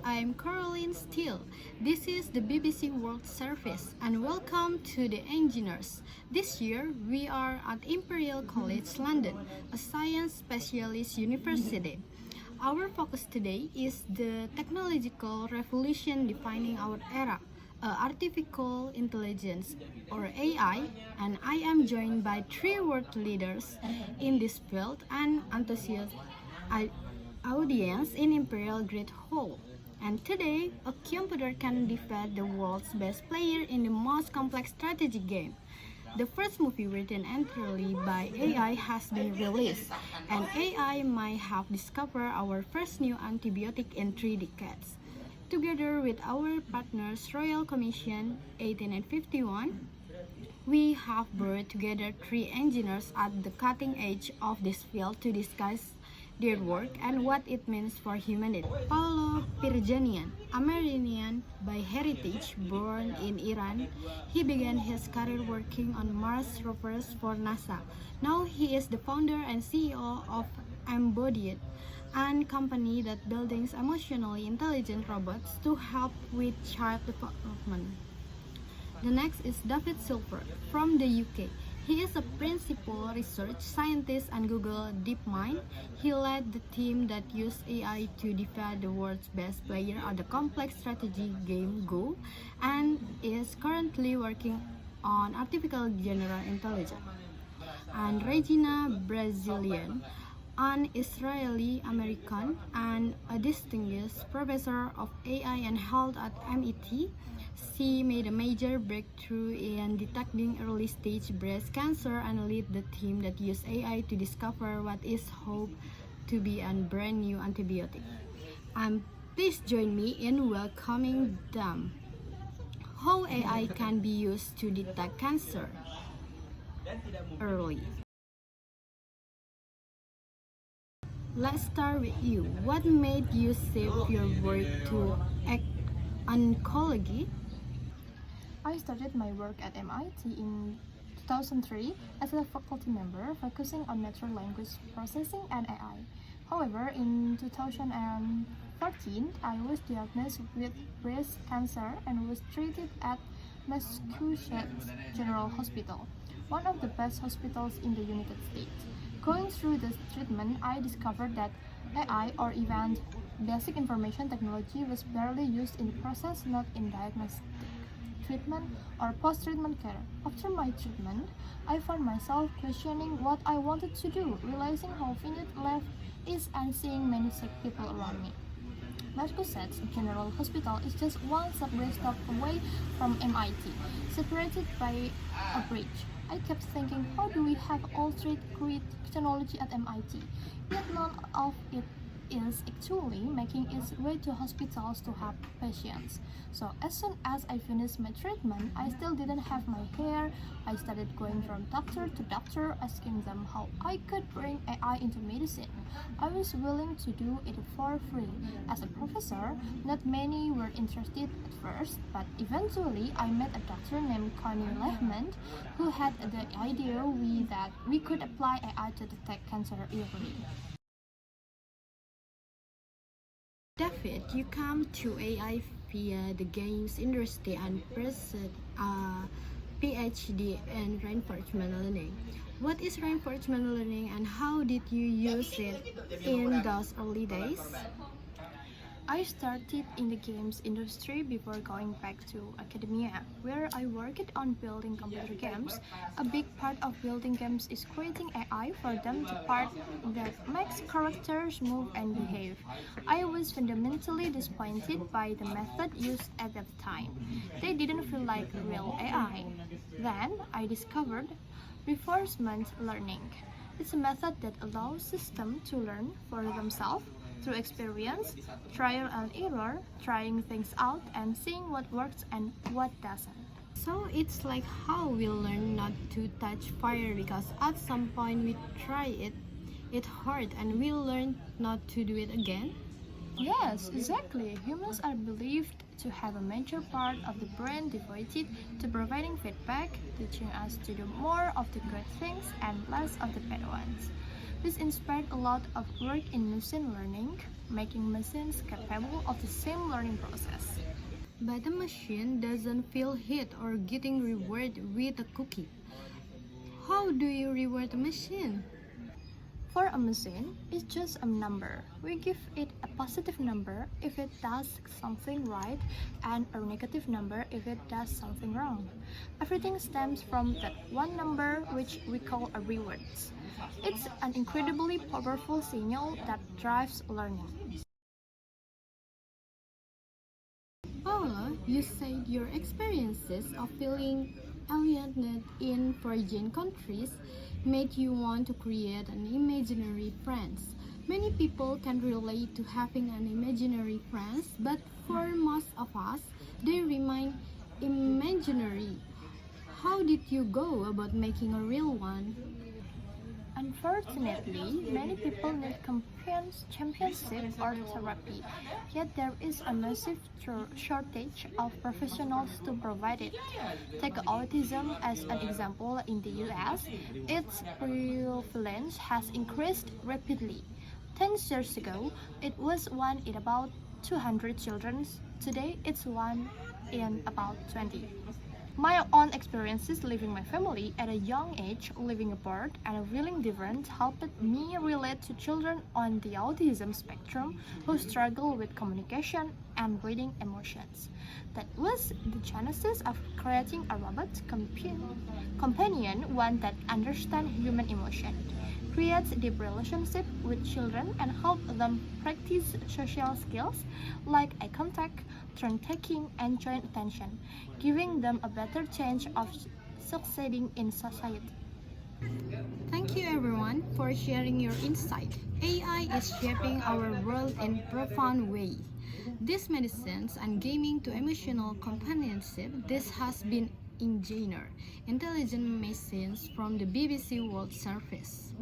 I'm Caroline Steele. This is the BBC World Service and welcome to the Engineers. This year we are at Imperial College London, a science specialist university. Our focus today is the technological revolution defining our era, artificial intelligence or AI, and I am joined by three world leaders in this field and enthusiasts audience in Imperial Great Hall. And today, a computer can defeat the world's best player in the most complex strategy game. The first movie written entirely by AI has been released, and AI might have discovered our first new antibiotic in 3 decades. Together with our partners Royal Commission 1851, we have brought together three engineers at the cutting edge of this field to discuss their work and what it means for humanity. Paolo Pirjanian, Armenian by heritage, born in Iran, he began his career working on Mars rovers for NASA. Now he is the founder and CEO of Embodied, a company that builds emotionally intelligent robots to help with child development. The next is David Silver from the UK. He is a principal research scientist at Google DeepMind. He led the team that used AI to defeat the world's best player at the complex strategy game Go, and is currently working on artificial general intelligence. And Regina Brazilian, an Israeli American and a distinguished professor of AI and health at MIT. She made a major breakthrough in detecting early-stage breast cancer and led the team that used AI to discover what is hoped to be a brand new antibiotic. And please join me in welcoming them. How AI can be used to detect cancer early. Let's start with you. What made you shift your work to oncology? I started my work at MIT in 2003 as a faculty member focusing on natural language processing and AI. However, in 2014, I was diagnosed with breast cancer and was treated at Massachusetts General Hospital, one of the best hospitals in the United States. Going through this treatment, I discovered that AI, or even basic information technology, was barely used in the process, not in diagnostic treatment or post-treatment care. After my treatment, I found myself questioning what I wanted to do, realizing how finite life is and seeing many sick people around me. Massachusetts General Hospital is just one subway stop away from MIT, separated by a bridge. I kept thinking, how do we have all trade great technology at MIT, yet none of it is actually making its way to hospitals to help patients. So as soon as I finished my treatment, I still didn't have my hair. I started going from doctor to doctor, asking them how I could bring AI into medicine. I was willing to do it for free. As a professor, not many were interested at first, but eventually I met a doctor named Connie Lehman who had the idea that we could apply AI to detect cancer early. David, you come to AI via the games industry and pursued a PhD in reinforcement learning. What is reinforcement learning and how did you use it in those early days? I started in the games industry before going back to academia, where I worked on building computer games. A big part of building games is creating AI for them to part that makes characters move and behave. I was fundamentally disappointed by the method used at that time. They didn't feel like real AI. Then I discovered reinforcement learning. It's a method that allows systems to learn for themselves through experience, trial and error, trying things out and seeing what works and what doesn't. So it's like how we learn not to touch fire because at some point we try it hard and we learn not to do it again. Yes, exactly. Humans are believed to have a major part of the brain devoted to providing feedback, teaching us to do more of the good things and less of the bad ones. This inspired a lot of work in machine learning, making machines capable of the same learning process. But the machine doesn't feel hit or getting rewarded with a cookie. How do you reward the machine? For a machine, it's just a number. We give it a positive number if it does something right and a negative number if it does something wrong. Everything stems from that one number which we call a reward. It's an incredibly powerful signal that drives learning. Paula, you said your experiences of feeling alienated in foreign countries made you want to create an imaginary friends. Many people can relate to having an imaginary friends, but for most of us, they remain imaginary. How did you go about making a real one? Unfortunately, many people need championship or therapy, yet there is a massive shortage of professionals to provide it. Take autism as an example in the US, its prevalence has increased rapidly. 10 years ago, it was one in about 200 children. Today, it's one in about 20. My own experiences leaving my family at a young age, living apart, and feeling different helped me relate to children on the autism spectrum who struggle with communication and reading emotions. That was the genesis of creating a robot companion, one that understands human emotion, creates deep relationship with children, and help them practice social skills like eye contact, turn taking, and joint attention, giving them a better chance of succeeding in society. Thank you everyone for sharing your insight. AI is shaping our world in profound way. These medicines and gaming to emotional companionship, this has been Engineer, Intelligent Machines from the BBC World Service.